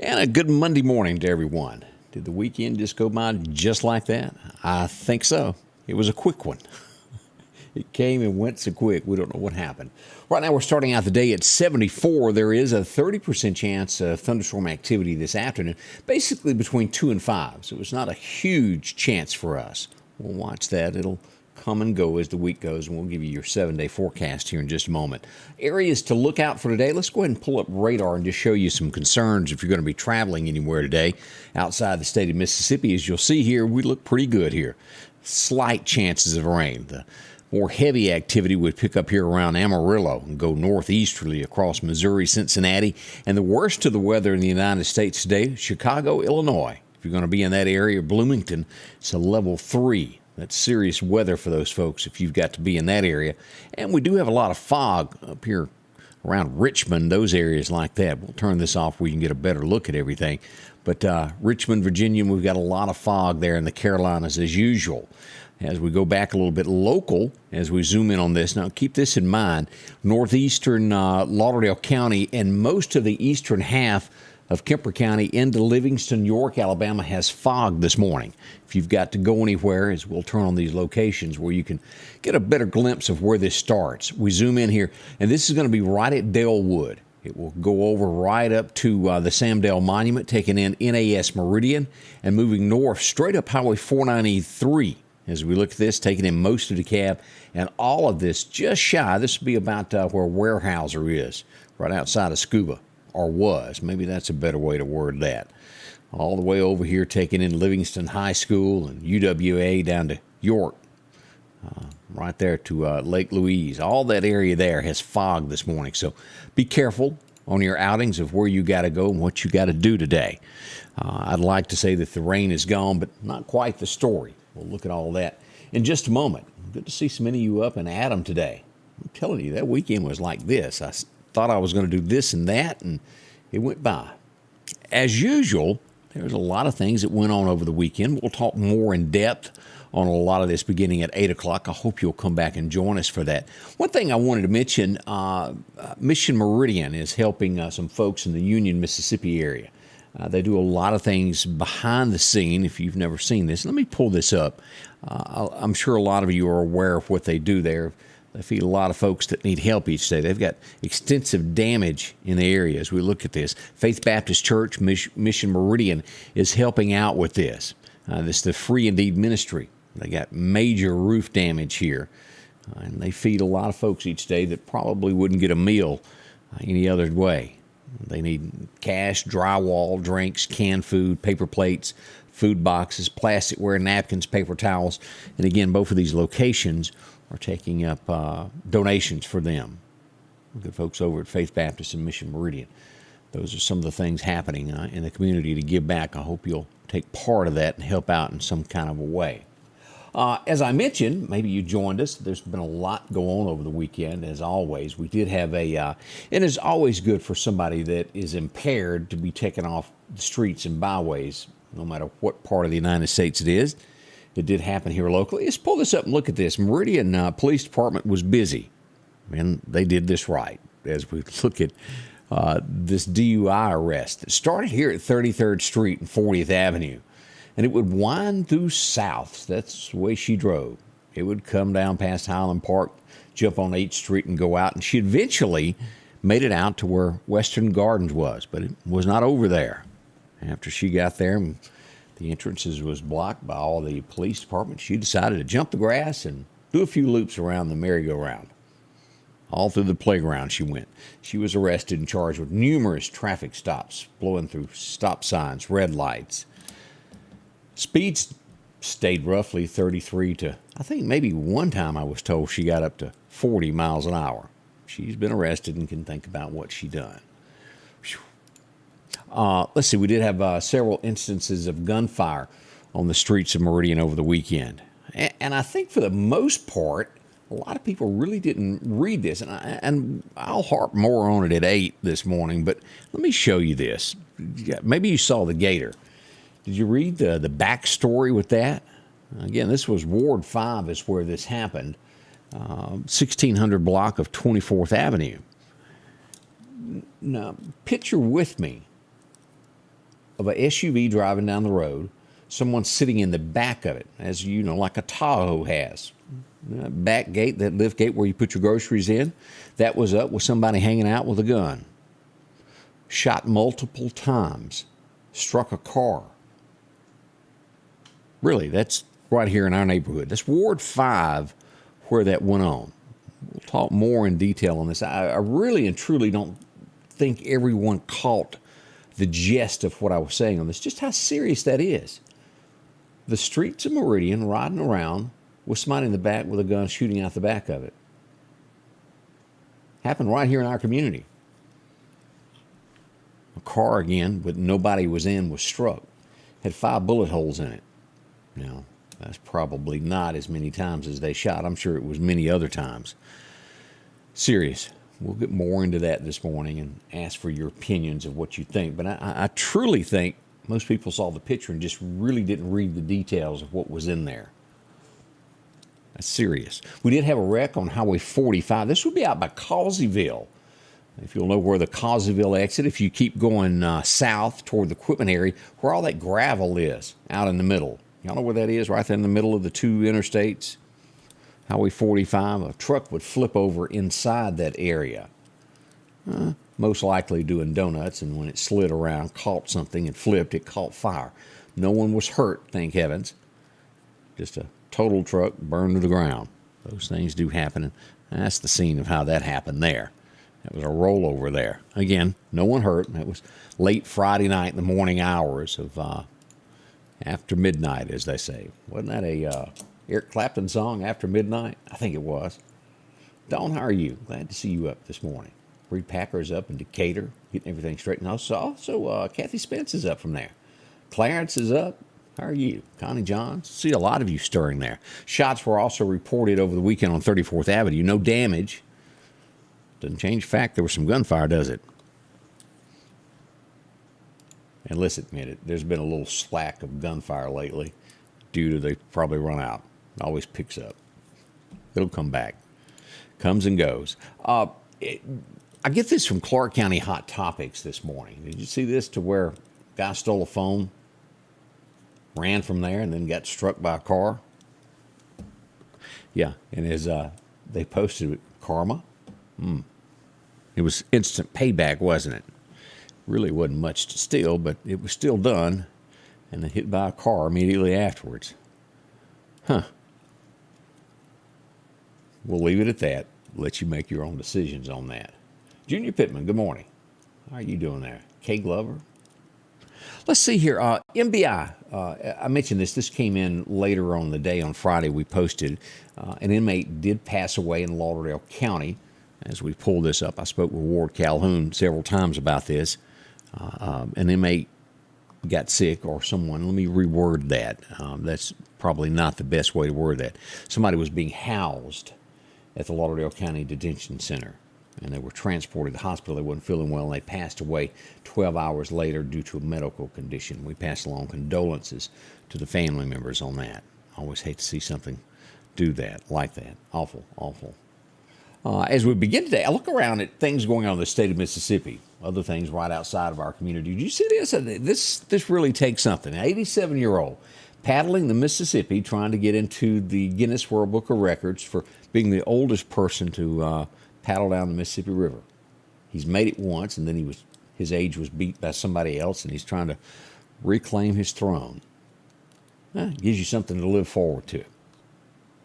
And a good Monday morning to everyone. Did the weekend just go by just like that? I think so. It was a quick one. It came and went so quick, we don't know what happened. Right now we're starting out the day at 74. There is a 30% chance of thunderstorm activity this afternoon, basically between 2 and 5. So it's not a huge chance for us. We'll watch that. It'll come and go as the week goes, and we'll give you your 7-day forecast here in just a moment. Areas to look out for today. Let's go ahead and pull up radar and just show you some concerns if you're going to be traveling anywhere today outside the state of Mississippi. As you'll see here, we look pretty good here. Slight chances of rain. The more heavy activity would pick up here around Amarillo and go northeasterly across Missouri, Cincinnati. And the worst of the weather in the United States today, Chicago, Illinois. If you're going to be in that area, Bloomington, it's a level 3. That's serious weather for those folks if you've got to be in that area. And we do have a lot of fog up here around Richmond, those areas like that. We'll turn this off where you can get a better look at everything. But Richmond, Virginia, we've got a lot of fog there in the Carolinas as usual. As we go back a little bit local, as we zoom in on this, now keep this in mind, northeastern Lauderdale County and most of the eastern half of Kemper County into Livingston, York, Alabama has fog this morning. If you've got to go anywhere, as we'll turn on these locations where you can get a better glimpse of where this starts. We zoom in here, and this is going to be right at Dalewood. It will go over right up to the Samdale Monument, taking in NAS Meridian, and moving north straight up Highway 493. As we look at this, taking in most of DeKalb, and all of this just shy. This would be about where Weyerhaeuser is, right outside of Scuba, or was. Maybe that's a better way to word that. All the way over here, taking in Livingston High School and UWA down to York, right there to Lake Louise. All that area there has fog this morning, so be careful on your outings of where you got to go and what you got to do today. I'd like to say that the rain is gone, but not quite the story. We'll look at all that in just a moment. Good to see so many of you up in Adam today. I'm telling you, that weekend was like this. I thought I was going to do this and that, and it went by. As usual, there's a lot of things that went on over the weekend. We'll talk more in depth on a lot of this beginning at 8 o'clock. I hope you'll come back and join us for that. One thing I wanted to mention, Mission Meridian is helping some folks in the Union, Mississippi area. They do a lot of things behind the scene, if you've never seen this. Let me pull this up. I'm sure a lot of you are aware of what they do there. They feed a lot of folks that need help each day. They've got extensive damage in the area as we look at this. Faith Baptist Church, Mission Meridian, is helping out with this. This is the Free Indeed Ministry. They got major roof damage here. And they feed a lot of folks each day that probably wouldn't get a meal any other way. They need cash, drywall, drinks, canned food, paper plates, food boxes, plasticware, napkins, paper towels. And again, both of these locations are taking up donations for them. Good folks over at Faith Baptist and Mission Meridian. Those are some of the things happening in the community to give back. I hope you'll take part of that and help out in some kind of a way. As I mentioned, maybe you joined us. There's been a lot go on over the weekend, as always. We did have it is always good for somebody that is impaired to be taken off the streets and byways, no matter what part of the United States it is. It did happen here locally. Let's pull this up and look at this. Meridian Police Department was busy, and they did this right. As we look at this Dui arrest, it started here at 33rd Street and 40th Avenue. And it would wind through south. That's the way she drove. It would come down past Highland Park, jump on 8th Street, and go out. And she eventually made it out to where Western Gardens was, but it was not over there. After she got there, the entrances was blocked by all the police department. She decided to jump the grass and do a few loops around the merry-go-round. All through the playground she went. She was arrested and charged with numerous traffic stops, blowing through stop signs, red lights. Speeds stayed roughly 33 to, I think maybe one time I was told she got up to 40 miles an hour. She's been arrested and can think about what she done. Let's see, we did have several instances of gunfire on the streets of Meridian over the weekend. And I think for the most part, a lot of people really didn't read this. And I'll harp more on it at 8 this morning, but let me show you this. Maybe you saw the Gator. Did you read the backstory with that? Again, this was Ward 5 is where this happened. 1600 block of 24th Avenue. Now, picture with me of a SUV driving down the road, someone sitting in the back of it, as you know, like a Tahoe has. Back gate, that lift gate where you put your groceries in, that was up with somebody hanging out with a gun. Shot multiple times, struck a car. Really, that's right here in our neighborhood. That's Ward 5 where that went on. We'll talk more in detail on this. I really and truly don't think everyone caught the gist of what I was saying on this, just how serious that is. The streets of Meridian, riding around with somebody in the back with a gun shooting out the back of it. Happened right here in our community. A car, again, with nobody was in, was struck. Had 5 bullet holes in it. Now, that's probably not as many times as they shot. I'm sure it was many other times. Serious. We'll get more into that this morning and ask for your opinions of what you think. But I truly think most people saw the picture and just really didn't read the details of what was in there. That's serious. We did have a wreck on Highway 45. This would be out by Causeyville. If you'll know where the Causeyville exit, if you keep going south toward the equipment area, where all that gravel is, out in the middle. Y'all know where that is, right there in the middle of the 2 interstates? Highway 45, a truck would flip over inside that area. Most likely doing donuts, and when it slid around, caught something and flipped, it caught fire. No one was hurt, thank heavens. Just a total truck burned to the ground. Those things do happen, and that's the scene of how that happened there. It was a rollover there. Again, no one hurt. It was late Friday night in the morning hours of after midnight, as they say. Wasn't that a Eric Clapton song, After Midnight? I think it was. Dawn, how are you? Glad to see you up this morning. Reed Packer's up in Decatur, getting everything straightened out. Also, Kathy Spence is up from there. Clarence is up. How are you? Connie Johns. See a lot of you stirring there. Shots were also reported over the weekend on 34th Avenue. No damage. Doesn't change the fact there was some gunfire, does it? And let's admit it, there's been a little slack of gunfire lately due to they probably run out. It always picks up. It'll come back. Comes and goes. I get this from Clark County Hot Topics this morning. Did you see this, to where a guy stole a phone, ran from there, and then got struck by a car? Yeah, and as they posted it, karma. It was instant payback, wasn't it? Really wasn't much to steal, but it was still done, and then hit by a car immediately afterwards. We'll leave it at that. Let you make your own decisions on that. Junior Pittman, good morning. How are you doing there? Kay Glover? Let's see here. MBI, I mentioned this. This came in later on the day on Friday. We posted an inmate did pass away in Lauderdale County. As we pull this up, I spoke with Ward Calhoun several times about this. An inmate got sick, or someone, let me reword that. That's probably not the best way to word that. Somebody was being housed at the Lauderdale County Detention Center, and they were transported to the hospital. They wasn't feeling well, and they passed away 12 hours later due to a medical condition. We pass along condolences to the family members on that. I always hate to see something do that, like that. Awful, awful. As we begin today, I look around at things going on in the state of Mississippi, other things right outside of our community. Did you see this? This really takes something. An 87-year-old paddling the Mississippi, trying to get into the Guinness World Book of Records for being the oldest person to paddle down the Mississippi River. He's made it once, and then his age was beat by somebody else, and he's trying to reclaim his throne. It gives you something to live forward to.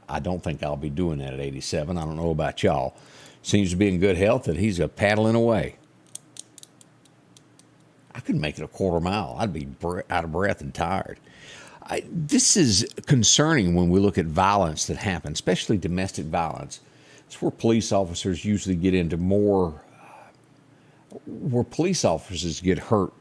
I don't think I'll be doing that at 87. I don't know about y'all. Seems to be in good health that he's paddling away. I couldn't make it a quarter mile. I'd be out of breath and tired. This is concerning when we look at violence that happens, especially domestic violence. It's where police officers usually get into more, where police officers get hurt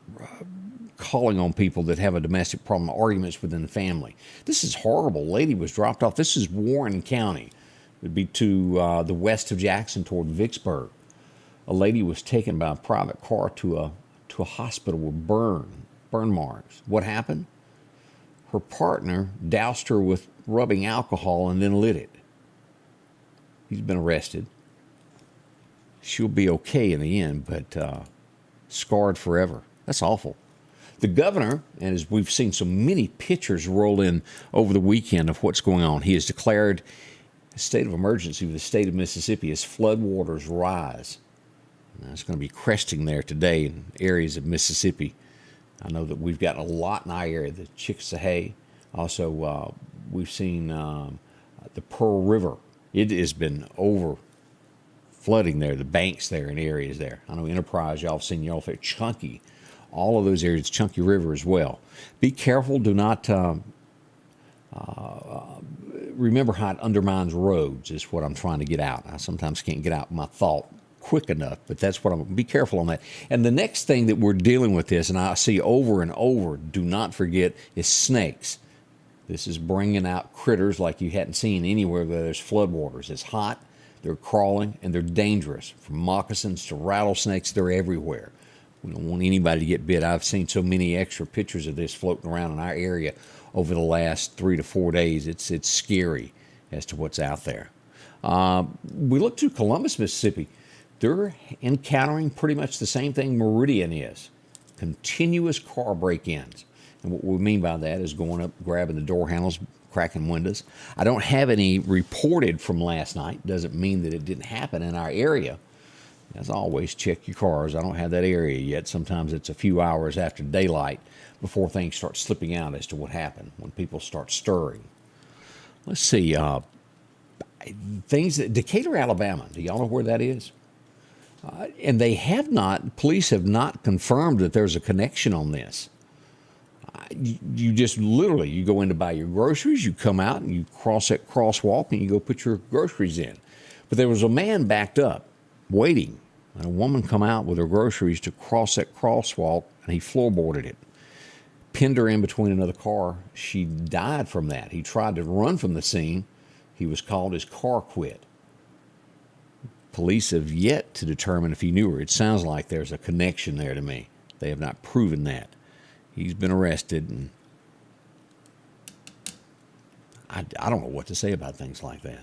calling on people that have a domestic problem, arguments within the family. This is horrible. Lady was dropped off. This is Warren County. It would be to the west of Jackson toward Vicksburg. A lady was taken by a private car to a hospital with burn marks. What happened? Her partner doused her with rubbing alcohol and then lit it. He's been arrested. She'll be okay in the end, but scarred forever. That's awful. The governor, and as we've seen so many pictures roll in over the weekend of what's going on, he has declared a state of emergency with the state of Mississippi as floodwaters rise. Now, it's going to be cresting there today in areas of Mississippi. I know that we've got a lot in our area, the Chickasahee. Also, we've seen the Pearl River. It has been over flooding there, the banks there in areas there. I know Enterprise, y'all have seen y'all fit Chunky. All of those areas, Chunky River as well. Be careful. Do not remember how it undermines roads is what I'm trying to get out. I sometimes can't get out my thought quick enough, but that's what be careful on that. And the next thing that we're dealing with this, and I see over and over, do not forget, is snakes. This is bringing out critters like you hadn't seen anywhere where there's floodwaters. It's hot, they're crawling, and they're dangerous. From moccasins to rattlesnakes, they're everywhere. We don't want anybody to get bit. I've seen so many extra pictures of this floating around in our area over the last 3 to 4 days. It's scary as to what's out there. We look to Columbus, Mississippi. They're encountering pretty much the same thing Meridian is. Continuous car break-ins. And what we mean by that is going up, grabbing the door handles, cracking windows. I don't have any reported from last night. Doesn't mean that it didn't happen in our area. As always, check your cars. I don't have that area yet. Sometimes it's a few hours after daylight before things start slipping out as to what happened, when people start stirring. Let's see. Things that Decatur, Alabama. Do y'all know where that is? And police have not confirmed that there's a connection on this. You just literally, you go in to buy your groceries, you come out and you cross that crosswalk and you go put your groceries in. But there was a man backed up, waiting, and a woman come out with her groceries to cross that crosswalk, and he floorboarded it. Pinned her in between another car. She died from that. He tried to run from the scene. He was called, his car quit. Police have yet to determine if he knew her. It sounds like there's a connection there to me. They have not proven that. He's been arrested, and I don't know what to say about things like that.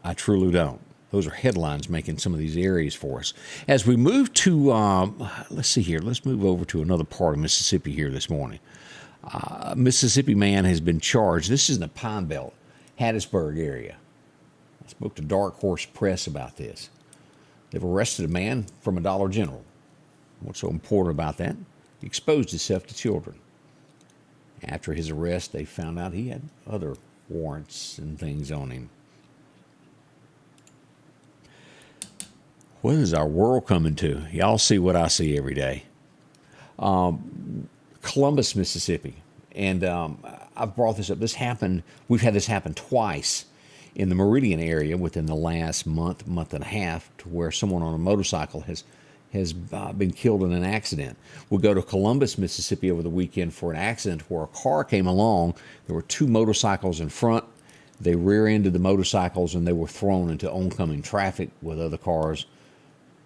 I truly don't. Those are headlines making some of these areas for us. As we move to, let's see here. Let's move over to another part of Mississippi here this morning. A Mississippi man has been charged. This is in the Pine Belt, Hattiesburg area. I spoke to Dark Horse Press about this. They've arrested a man from a Dollar General. What's so important about that? He exposed himself to children. After his arrest, they found out he had other warrants and things on him. What is our world coming to? Y'all see what I see every day. Columbus, Mississippi. And I've brought this up. This happened, we've had this happen twice in the Meridian area within the last month and a half, to where someone on a motorcycle has been killed in an accident. We'll go to Columbus, Mississippi over the weekend for an accident where a car came along. There were 2 motorcycles in front. They rear-ended the motorcycles and they were thrown into oncoming traffic with other cars.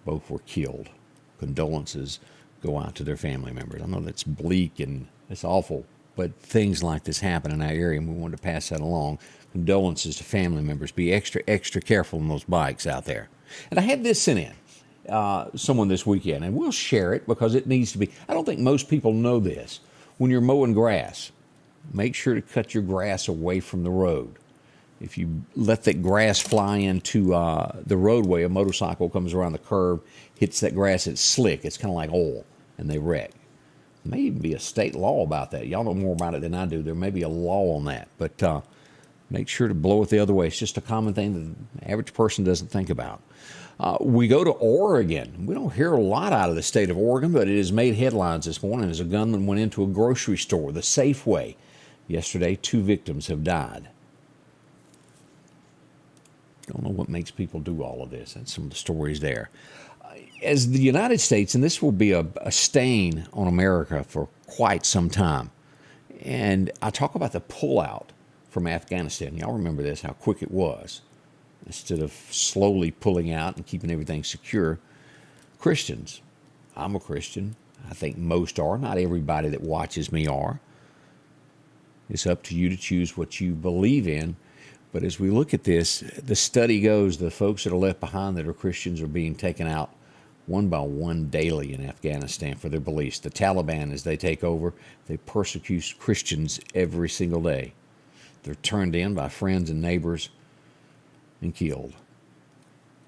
Both were killed. Condolences go out to their family members. I know that's bleak and it's awful, but things like this happen in our area, and we wanted to pass that along. Condolences to family members. Be extra careful on those bikes out there. And I had this sent in, someone this weekend, and we'll share it because it needs to be. I don't think most people know this. When you're mowing grass, make sure to cut your grass away from the road. If you let that grass fly into the roadway, a motorcycle comes around the curve, hits that grass, it's slick. It's kind of like oil, and they wreck. There may even be a state law about that. Y'all know more about it than I do. There may be a law on that, but make sure to blow it the other way. It's just a common thing that the average person doesn't think about. We go to Oregon. We don't hear a lot out of the state of Oregon, but it has made headlines this morning as a gunman went into a grocery store, the Safeway. Yesterday, 2 victims have died. Don't know what makes people do all of this. That's some of the stories there. As the United States, and this will be a stain on America for quite some time, and I talk about the pullout from Afghanistan. Y'all remember this, how quick it was. Instead of slowly pulling out and keeping everything secure, Christians, I'm a Christian. I think most are. Not everybody that watches me are. It's up to you to choose what you believe in. But as we look at this, the study goes, the folks that are left behind that are Christians are being taken out one by one daily in Afghanistan for their beliefs. The Taliban, as they take over, they persecute Christians every single day. They're turned in by friends and neighbors and killed.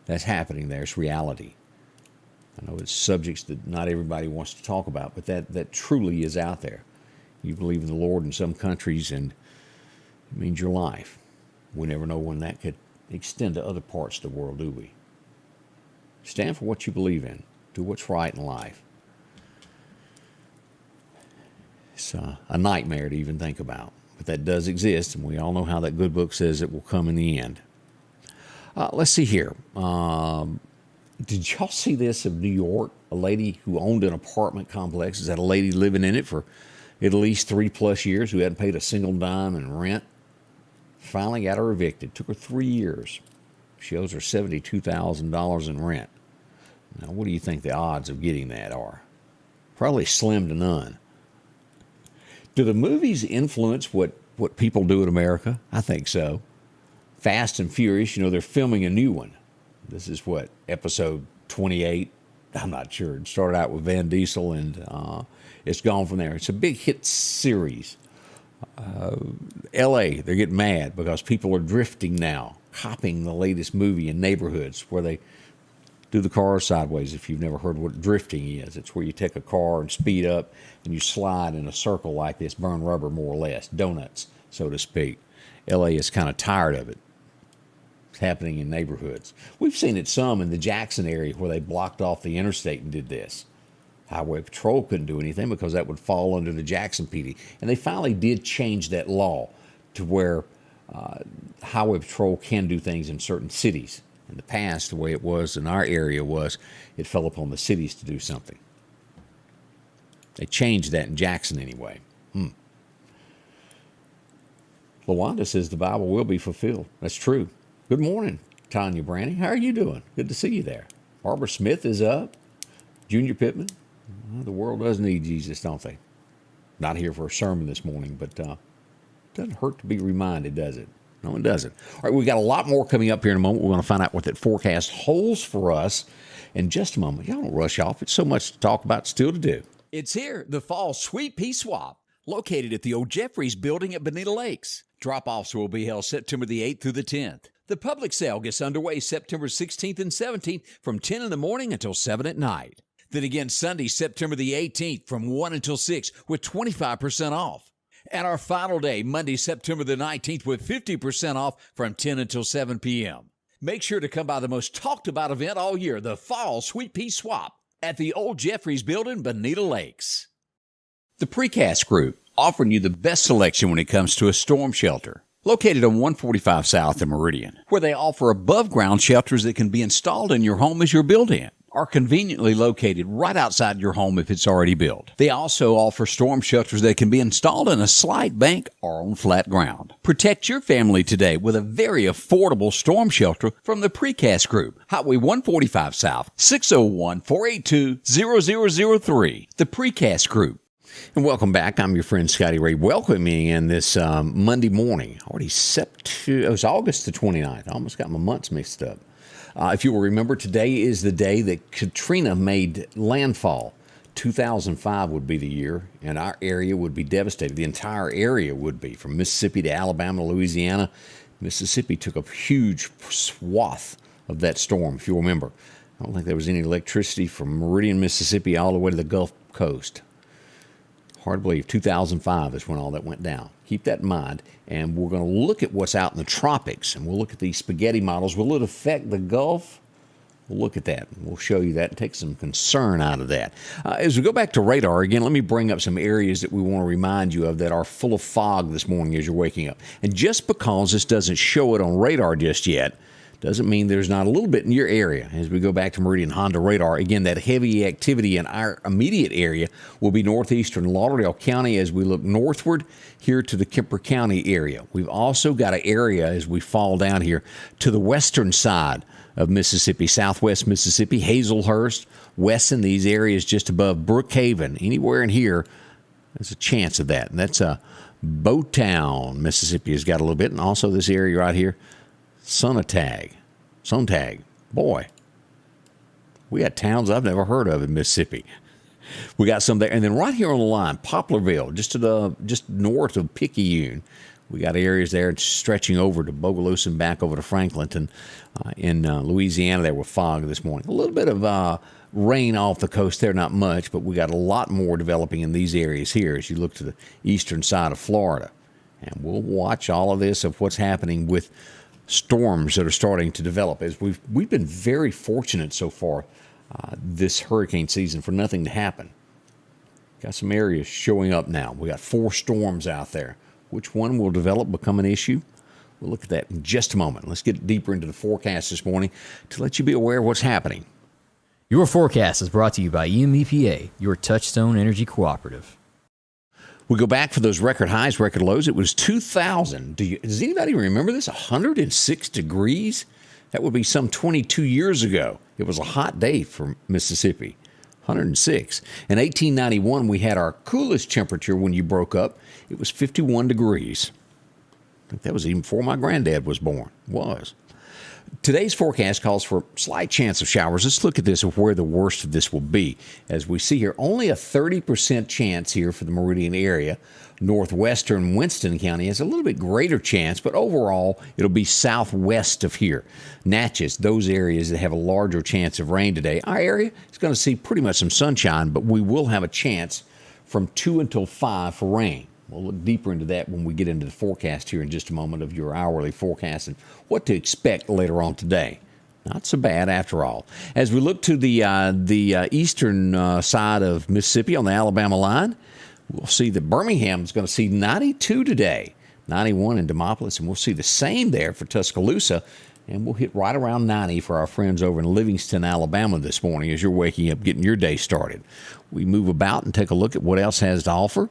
That's happening there. It's reality. I know it's subjects that not everybody wants to talk about, but that truly is out there. You believe in the Lord in some countries, and it means your life. We never know when that could extend to other parts of the world, do we? Stand for what you believe in. Do what's right in life. It's a nightmare to even think about, but that does exist, and we all know how that good book says it will come in the end. Let's see here. Did y'all see this of New York? A lady who owned an apartment complex. Is that a lady living in it for at least 3+ years who hadn't paid a single dime in rent? Finally got her evicted. Took her 3 years. She owes her $72,000 in rent. Now, what do you think the odds of getting that are? Probably slim to none. Do the movies influence what people do in America? I think so. Fast and Furious, they're filming a new one. This is what, episode 28? I'm not sure. It started out with Vin Diesel, and it's gone from there. It's a big hit series. L.A., they're getting mad because people are drifting now, copying the latest movie in neighborhoods where they do the car sideways. If you've never heard what drifting is, it's where you take a car and speed up and you slide in a circle like this, burn rubber more or less, donuts, so to speak. L.A. is kind of tired of it. It's happening in neighborhoods. We've seen it some in the Jackson area where they blocked off the interstate and did this. Highway Patrol couldn't do anything because that would fall under the Jackson PD. And they finally did change that law to where Highway Patrol can do things in certain cities. In the past, the way it was in our area was it fell upon the cities to do something. They changed that in Jackson anyway. LaWanda says the Bible will be fulfilled. That's true. Good morning, Tanya Brandy. How are you doing? Good to see you there. Barbara Smith is up. Junior Pittman. Well, the world does need Jesus, don't they? Not here for a sermon this morning, but doesn't hurt to be reminded, does it? No, it doesn't. All right, we've got a lot more coming up here in a moment. We're going to find out what that forecast holds for us in just a moment. Y'all don't rush off. It's so much to talk about, still to do. It's here, the Fall Sweet Pea Swap, located at the old Jeffries building at Bonita Lakes. Drop-offs will be held September the 8th through the 10th. The public sale gets underway September 16th and 17th from 10 in the morning until 7 at night. Then again Sunday, September the 18th from 1 until 6 with 25% off. And our final day, Monday, September the 19th with 50% off from 10 until 7 p.m. Make sure to come by the most talked about event all year, the Fall Sweet Pea Swap at the old Jeffries building, Bonita Lakes. The Precast Group, offering you the best selection when it comes to a storm shelter. Located on 145 South in Meridian, where they offer above-ground shelters that can be installed in your home as you're built-in, or conveniently located right outside your home if it's already built. They also offer storm shelters that can be installed in a slight bank or on flat ground. Protect your family today with a very affordable storm shelter from the Precast Group. Highway 145 South, 601-482-0003. The Precast Group. And welcome back. I'm your friend Scotty Ray, welcoming in this Monday morning. Already it was August the 29th. I almost got my months mixed up. If you will remember, today is the day that Katrina made landfall. 2005 would be the year, and our area would be devastated. The entire area would be, from Mississippi to Alabama, Louisiana. Mississippi took a huge swath of that storm, if you remember. I don't think there was any electricity from Meridian, Mississippi, all the way to the Gulf Coast. Hard to believe 2005 is when all that went down. Keep that in mind. And we're going to look at what's out in the tropics. And we'll look at these spaghetti models. Will it affect the Gulf? We'll look at that. We'll show you that and take some concern out of that. As we go back to radar, again, let me bring up some areas that we want to remind you of that are full of fog this morning as you're waking up. And just because this doesn't show it on radar just yet, doesn't mean there's not a little bit in your area. As we go back to Meridian Honda radar, again, that heavy activity in our immediate area will be northeastern Lauderdale County as we look northward here to the Kemper County area. We've also got an area as we fall down here to the western side of Mississippi, southwest Mississippi, Hazelhurst, Wesson, these areas just above Brookhaven. Anywhere in here, there's a chance of that. And that's Bowtown, Mississippi has got a little bit. And also this area right here, Sontag. Boy, We got towns I've never heard of in Mississippi. We got some there. And then right here on the line, Poplarville, just north of Picayune, we got areas there stretching over to Bogalusa and back over to Franklinton in Louisiana there with fog this morning. A little bit of rain off the coast there, not much, but we got a lot more developing in these areas here as you look to the eastern side of Florida. And we'll watch all of this of what's happening with storms that are starting to develop. As we've been very fortunate so far this hurricane season for nothing to happen. Got some areas showing up now. We got 4 storms out there. Which one will develop, become an issue? We'll look at that in just a moment. Let's get deeper into the forecast this morning to let you be aware of what's happening. Your forecast is brought to you by EMEPA, your Touchstone Energy Cooperative. We go back for those record highs, record lows. It was 2,000. Does anybody remember this? 106 degrees? That would be some 22 years ago. It was a hot day for Mississippi. 106. In 1891, we had our coolest temperature when you broke up. It was 51 degrees. I think that was even before my granddad was born. Was. Today's forecast calls for a slight chance of showers. Let's look at this of where the worst of this will be. As we see here, only a 30% chance here for the Meridian area. Northwestern Winston County has a little bit greater chance, but overall, it'll be southwest of here. Natchez, those areas that have a larger chance of rain today. Our area is going to see pretty much some sunshine, but we will have a chance from 2 until 5 for rain. We'll look deeper into that when we get into the forecast here in just a moment of your hourly forecast and what to expect later on today. Not so bad after all. As we look to the eastern side of Mississippi on the Alabama line, we'll see that Birmingham is going to see 92 today, 91 in Demopolis, and we'll see the same there for Tuscaloosa, and we'll hit right around 90 for our friends over in Livingston, Alabama this morning as you're waking up, getting your day started. We move about and take a look at what else has to offer.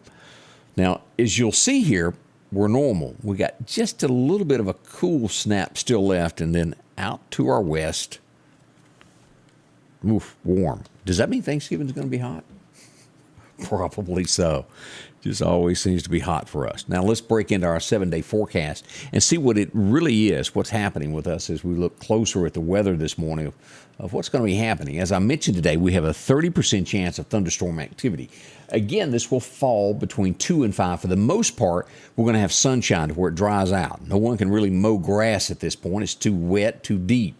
Now, as you'll see here, we're normal. We got just a little bit of a cool snap still left, and then out to our west, warm. Does that mean Thanksgiving's going to be hot? Probably so. Just always seems to be hot for us. Now, let's break into our 7-day forecast and see what it really is, what's happening with us as we look closer at the weather this morning of what's going to be happening. As I mentioned today, we have a 30% chance of thunderstorm activity. Again, this will fall between 2 and 5. For the most part, we're going to have sunshine to where it dries out. No one can really mow grass at this point. It's too wet, too deep.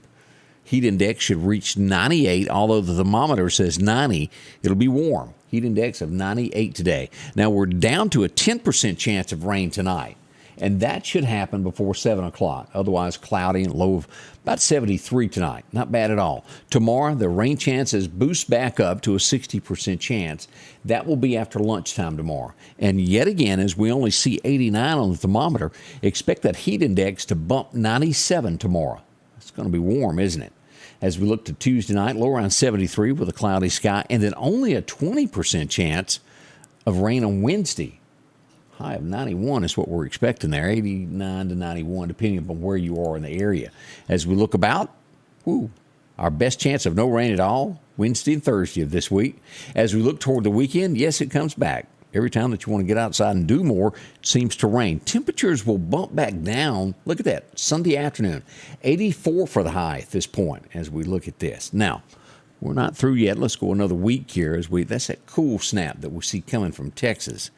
Heat index should reach 98, although the thermometer says 90. It'll be warm. Heat index of 98 today. Now, we're down to a 10% chance of rain tonight, and that should happen before 7 o'clock. Otherwise, cloudy and low of about 73 tonight. Not bad at all. Tomorrow, the rain chances boost back up to a 60% chance. That will be after lunchtime tomorrow. And yet again, as we only see 89 on the thermometer, expect that heat index to bump 97 tomorrow. It's going to be warm, isn't it? As we look to Tuesday night, low around 73 with a cloudy sky, and then only a 20% chance of rain on Wednesday. High of 91 is what we're expecting there, 89 to 91, depending upon where you are in the area. As we look about, our best chance of no rain at all, Wednesday and Thursday of this week. As we look toward the weekend, yes, it comes back. Every time that you want to get outside and do more, it seems to rain. Temperatures will bump back down. Look at that, Sunday afternoon, 84 for the high at this point as we look at this. Now, we're not through yet. Let's go another week here. That's that cool snap that we see coming from Texas.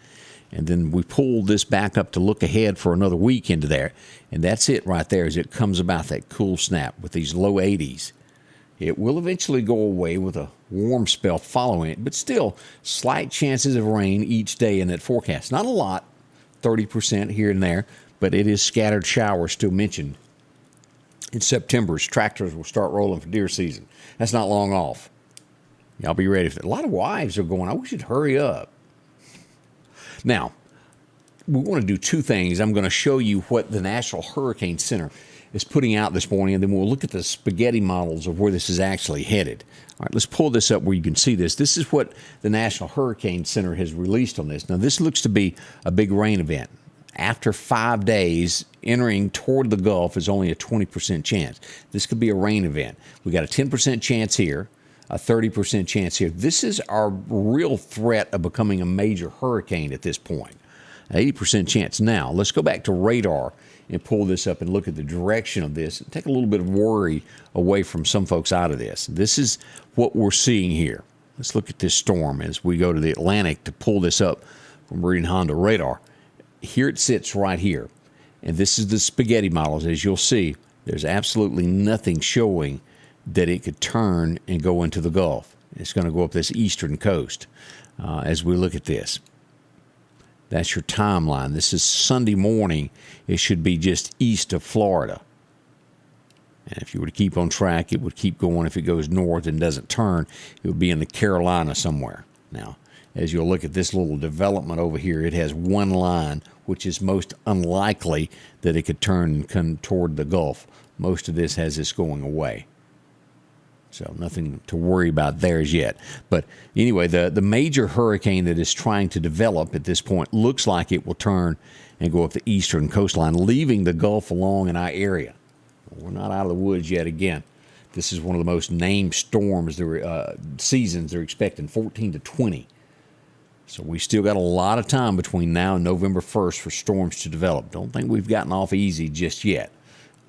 And then we pull this back up to look ahead for another week into there. And that's it right there as it comes about, that cool snap with these low 80s. It will eventually go away with a warm spell following it, but still slight chances of rain each day in that forecast. Not a lot, 30% here and there, but it is scattered showers still mentioned. In September, as tractors will start rolling for deer season. That's not long off. Y'all be ready for that. A lot of wives are going, we should hurry up. Now, we want to do two things. I'm going to show you what the National Hurricane Center is putting out this morning, and then we'll look at the spaghetti models of where this is actually headed. All right, let's pull this up where you can see this. This is what the National Hurricane Center has released on this. Now, this looks to be a big rain event. After 5 days, entering toward the Gulf is only a 20% chance. This could be a rain event. We got a 10% chance here, a 30% chance here. This is our real threat of becoming a major hurricane at this point. 80% chance. Now, let's go back to radar and pull this up and look at the direction of this and take a little bit of worry away from some folks out of this. This is what we're seeing here. Let's look at this storm as we go to the Atlantic to pull this up from Marine Honda radar. Here it sits right here. And this is the spaghetti models. As you'll see, there's absolutely nothing showing that it could turn and go into the Gulf. It's going to go up this eastern coast as we look at this. That's your timeline. This is Sunday morning. It should be just east of Florida. And if you were to keep on track, it would keep going. If it goes north and doesn't turn, it would be in the Carolina somewhere. Now, as you'll look at this little development over here, it has one line, which is most unlikely that it could turn and come toward the Gulf. Most of this has this going away. So nothing to worry about there as yet. But anyway, the major hurricane that is trying to develop at this point looks like it will turn and go up the eastern coastline, leaving the Gulf along in our area. We're not out of the woods yet again. This is one of the most named storms, seasons they're expecting, 14 to 20. So we still got a lot of time between now and November 1st for storms to develop. Don't think we've gotten off easy just yet.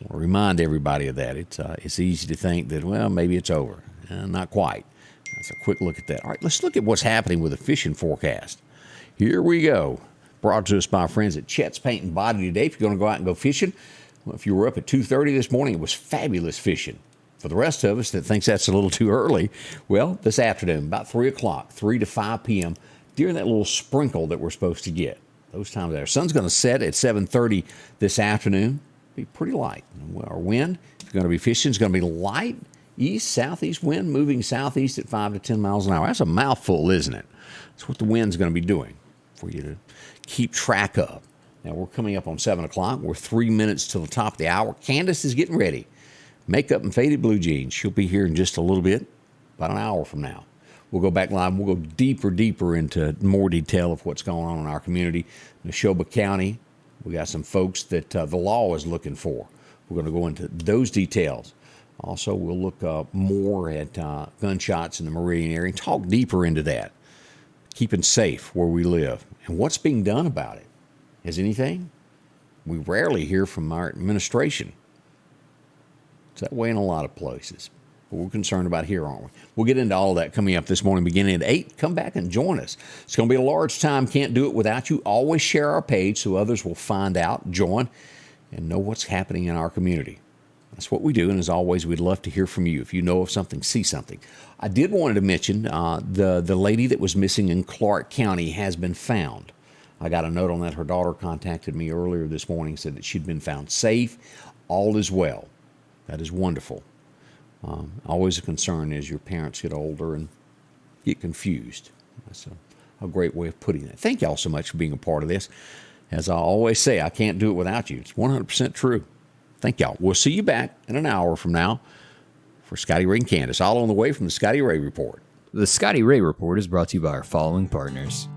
I want to remind everybody of that. It's easy to think that, well, maybe it's over. Not quite. That's a quick look at that. All right, let's look at what's happening with the fishing forecast. Here we go. Brought to us by our friends at Chet's Paint and Body today. If you're going to go out and go fishing, well, if you were up at 2:30 this morning, it was fabulous fishing. For the rest of us that thinks that's a little too early, well, this afternoon, about 3 o'clock, 3 to 5 p.m., during that little sprinkle that we're supposed to get. Those times there. Sun's going to set at 7:30 this afternoon. Be pretty light. Our wind, if you're going to be fishing, is going to be light, southeast wind, moving southeast at 5 to 10 miles an hour. That's a mouthful, isn't it? That's what the wind's going to be doing for you to keep track of. Now, we're coming up on 7 o'clock. We're 3 minutes to the top of the hour. Candace is getting ready. Makeup and faded blue jeans. She'll be here in just a little bit, about an hour from now. We'll go back live. We'll go deeper into more detail of what's going on in our community. Neshoba County, we got some folks that the law is looking for. We're going to go into those details. Also, we'll look more at gunshots in the Meridian area and talk deeper into that. Keeping safe where we live and what's being done about it. Has anything? We rarely hear from our administration. It's that way in a lot of places. But we're concerned about here, aren't we? We'll get into all of that coming up this morning beginning at 8. Come back and join us. It's going to be a large time. Can't do it without you. Always share our page so others will find out, join, and know what's happening in our community. That's what we do, and as always, we'd love to hear from you. If you know of something, see something. I did want to mention the lady that was missing in Clark County has been found. I got a note on that. Her daughter contacted me earlier this morning, said that she'd been found safe. All is well. That is wonderful. Always a concern as your parents get older and get confused. That's a great way of putting it. Thank y'all so much for being a part of this. As I always say, I can't do it without you. It's 100% true. Thank y'all. We'll see you back in an hour from now for Scotty Ray and Candace, all on the way from the Scotty Ray Report. The Scotty Ray Report is brought to you by our following partners: